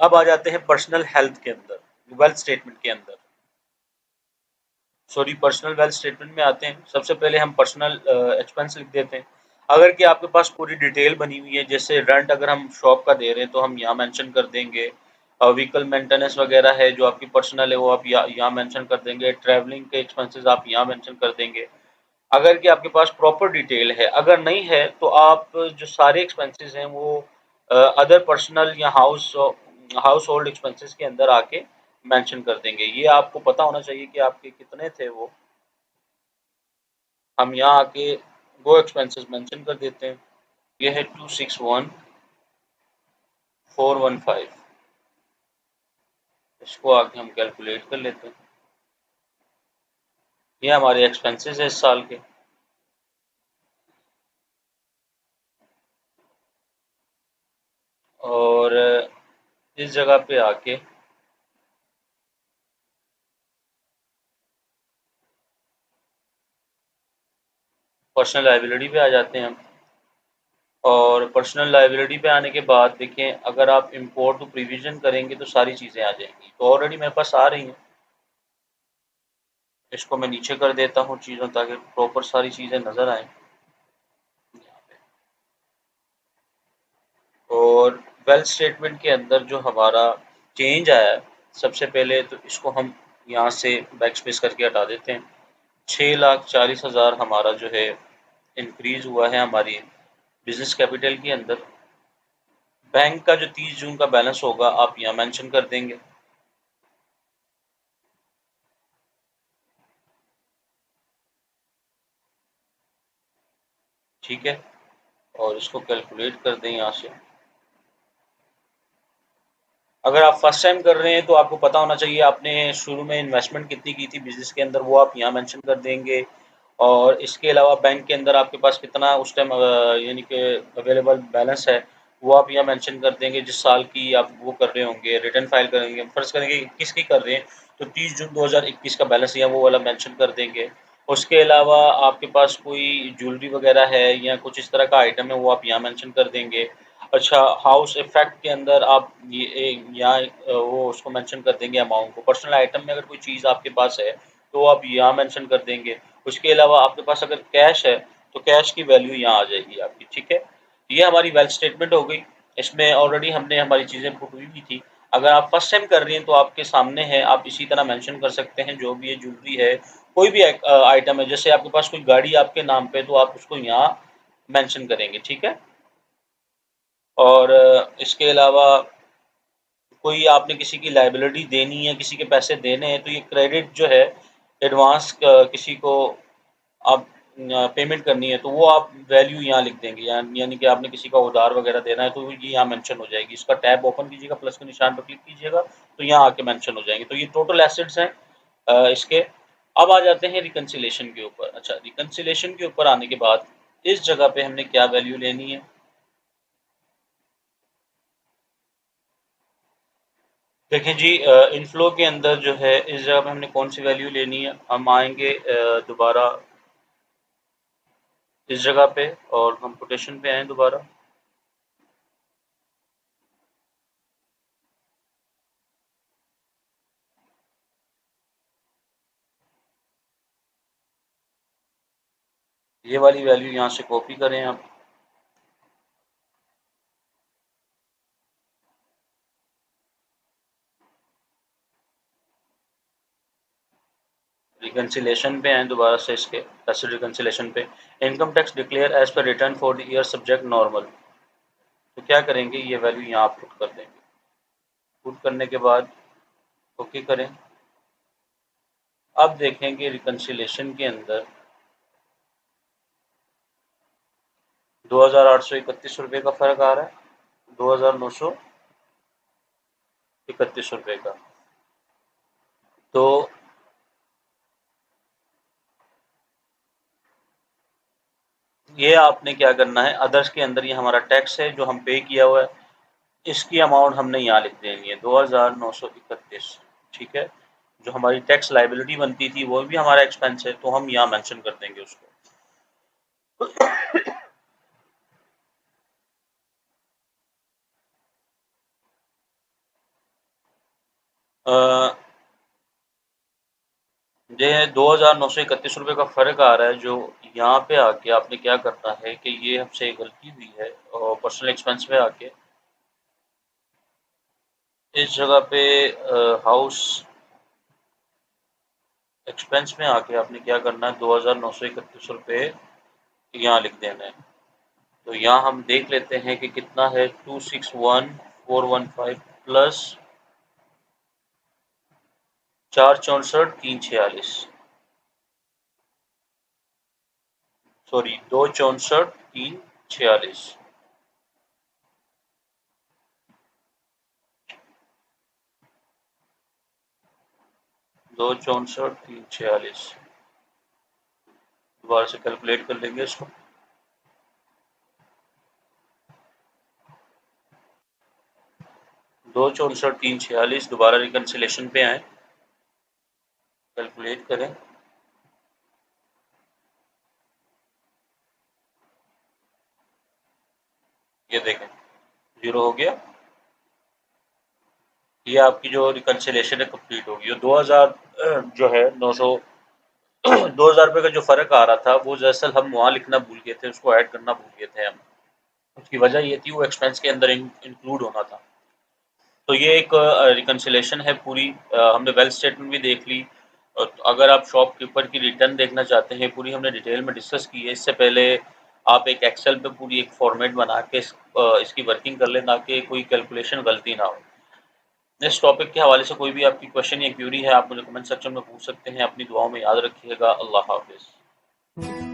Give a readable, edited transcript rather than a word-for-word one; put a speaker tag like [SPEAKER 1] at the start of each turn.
[SPEAKER 1] अब आ जाते हैं पर्सनल हेल्थ के अंदर, वेल्थ स्टेटमेंट के अंदर, सॉरी पर्सनल वेल्थ स्टेटमेंट में आते हैं। सबसे पहले हम पर्सनल एक्सपेंस लिख देते हैं। अगर कि आपके पास पूरी डिटेल बनी हुई है, जैसे रेंट अगर हम शॉप का दे रहे हैं तो हम यहाँ मेंशन कर देंगे, व्हीकल मेंटेनेंस वगैरह है जो आपकी पर्सनल है वो आप यहाँ मेंशन कर देंगे, ट्रैवलिंग के एक्सपेंसेस आप यहाँ मेंशन कर देंगे, अगर कि आपके पास प्रॉपर डिटेल है। अगर नहीं है तो आप जो सारे एक्सपेंसेस हैं वो अदर पर्सनल या हाउस होल्ड एक्सपेंसेस के अंदर आके मेंशन कर देंगे। ये आपको पता होना चाहिए कि आपके कितने थे वो। हम यहाँ आके वो एक्सपेंसेस मेंशन कर देते हैं। ये है 261,415, इसको आके हम कैलकुलेट कर लेते हैं। ये हमारे एक्सपेंसेस है इस साल के। और इस जगह पे आके पर्सनल लायबिलिटी पे आ जाते हैं हम। और पर्सनल लायबिलिटी पे आने के बाद देखें, अगर आप इंपोर्ट टू प्रीविजन करेंगे तो सारी चीज़ें आ जाएंगी। तो ऑलरेडी मेरे पास आ रही हैं, इसको मैं नीचे कर देता हूँ चीज़ों, ताकि प्रॉपर सारी चीज़ें नज़र आएँ। और वेल्थ स्टेटमेंट के अंदर जो हमारा चेंज आया है, सबसे पहले तो इसको हम यहाँ से बैक स्पेस करके हटा देते हैं। 6,40,000 हमारा जो है इंक्रीज हुआ है हमारी बिजनेस कैपिटल के अंदर। बैंक का जो 30 जून का बैलेंस होगा आप यहाँ मेंशन कर देंगे। ठीक है, और इसको कैलकुलेट कर दें यहाँ से। अगर आप फर्स्ट टाइम कर रहे हैं तो आपको पता होना चाहिए आपने शुरू में इन्वेस्टमेंट कितनी की थी बिजनेस के अंदर, वो आप यहाँ मेंशन कर देंगे। और इसके अलावा बैंक के अंदर आपके पास कितना उस टाइम यानी कि अवेलेबल बैलेंस है, वो आप यहाँ मेंशन कर देंगे। जिस साल की आप वो कर रहे होंगे, रिटर्न फाइल करेंगे, फर्ज करेंगे 21 की कर रहे हैं तो 30 जून 2021 का बैलेंस यहाँ वो वाला मेंशन कर देंगे। उसके अलावा आपके पास कोई ज्वेलरी वगैरह है या कुछ इस तरह का आइटम है, वो आप यहाँ मेंशन कर देंगे। अच्छा, हाउस इफेक्ट के अंदर आप ये यहाँ वो उसको मेंशन कर देंगे अमाउंट को। पर्सनल आइटम में अगर कोई चीज़ आपके पास है तो आप यहाँ मेंशन कर देंगे। उसके अलावा आपके पास अगर कैश है तो कैश की वैल्यू यहाँ आ जाएगी आपकी। ठीक है, ये हमारी वेल्थ स्टेटमेंट हो गई। इसमें ऑलरेडी हमने हमारी चीज़ें पुट हुई भी थी। अगर आप फर्स्ट टाइम कर रही हैं तो आपके सामने है, आप इसी तरह मेंशन कर सकते हैं जो भी ये ज्वेलरी है, कोई भी आइटम है। जैसे आपके पास कोई गाड़ी आपके नाम पे, तो आप उसको यहाँ मेंशन करेंगे। ठीक है, और इसके अलावा कोई आपने किसी की लाइबिलिटी देनी है, किसी के पैसे देने हैं, तो ये क्रेडिट जो है एडवांस किसी को आप पेमेंट करनी है तो वो आप वैल्यू यहाँ लिख देंगे। यानी कि आपने किसी का उधार वगैरह देना है तो ये यहाँ मेंशन हो जाएगी। इसका टैब ओपन कीजिएगा, प्लस के निशान पर क्लिक कीजिएगा तो यहाँ आके मेंशन हो जाएंगे। तो ये टोटल एसेट्स हैं इसके। अब आ जाते हैं रिकन्सिलेशन के ऊपर। अच्छा, रिकन्सिलेशन के ऊपर आने के बाद इस जगह पे हमने क्या वैल्यू लेनी है, देखें जी। इनफ्लो के अंदर जो है इस जगह पे हमने कौन सी वैल्यू लेनी है, हम आएंगे दोबारा इस जगह पे और कंप्यूटेशन पे आए दोबारा। ये वाली वैल्यू यहाँ से कॉपी करें आप। रिकन्सिलेशन पे आए दोबारा से, इसके एसिड रिकन्सिलेशन पे। इनकम टैक्स डिक्लेयर एज पर return for the year subject normal. तो क्या करेंगे, ये वैल्यू यहाँ पुट कर देंगे। पुट करने के बाद ओके करें। अब देखेंगे रिकन्सिलेशन के अंदर 2,831 रुपये का फ़र्क आ रहा है, 2,931 रुपये का। तो ये आपने क्या करना है, अदर्स के अंदर ये हमारा टैक्स है जो हम पे किया हुआ है, इसकी अमाउंट हमने यहाँ लिख देनी है 2,931। ठीक है, जो हमारी टैक्स लाइबिलिटी बनती थी वो भी हमारा एक्सपेंस है, तो हम यहाँ मेंशन कर देंगे उसको। ये 2,931 रुपये का फ़र्क आ रहा है, जो यहाँ पे आके आपने क्या करना है कि ये हमसे गलती हुई है, और पर्सनल एक्सपेंस में आके इस जगह पे हाउस एक्सपेंस में आके आपने क्या करना है, 2,931 रुपये यहाँ लिख देना है। तो यहाँ हम देख लेते हैं कि कितना है, 261,415 प्लस 464,346, सॉरी 264,346, 264,346 दोबारा से कैलकुलेट कर लेंगे इसको। 264,346 दोबारा रिकन्सिलेशन पे आए, कैलकुलेट करें। ये देखें, जीरो हो गया। ये आपकी जो रिकन्सिलेशन है कंप्लीट होगी। और 2000 जो है 900 2000 रुपये का जो फ़र्क आ रहा था, वो दरअसल हम वहाँ लिखना भूल गए थे, उसको ऐड करना भूल गए थे हम। उसकी वजह ये थी, वो एक्सपेंस के अंदर इंक्लूड होना था। तो ये एक रिकन्सिलेशन है पूरी। हमने वेल्थ स्टेटमेंट भी देख ली। और अगर आप शॉपकीपर की रिटर्न देखना चाहते हैं, पूरी हमने डिटेल में डिस्कस की है। इससे पहले आप एक एक्सेल पे पूरी एक फॉर्मेट बना के इसकी वर्किंग कर लें, ताकि कोई कैलकुलेशन गलती ना हो। इस टॉपिक के हवाले से कोई भी आपकी क्वेश्चन या क्यूरी है, आप मुझे कमेंट सेक्शन में पूछ सकते हैं। अपनी दुआओं में याद रखिएगा। अल्लाह हाफिज़।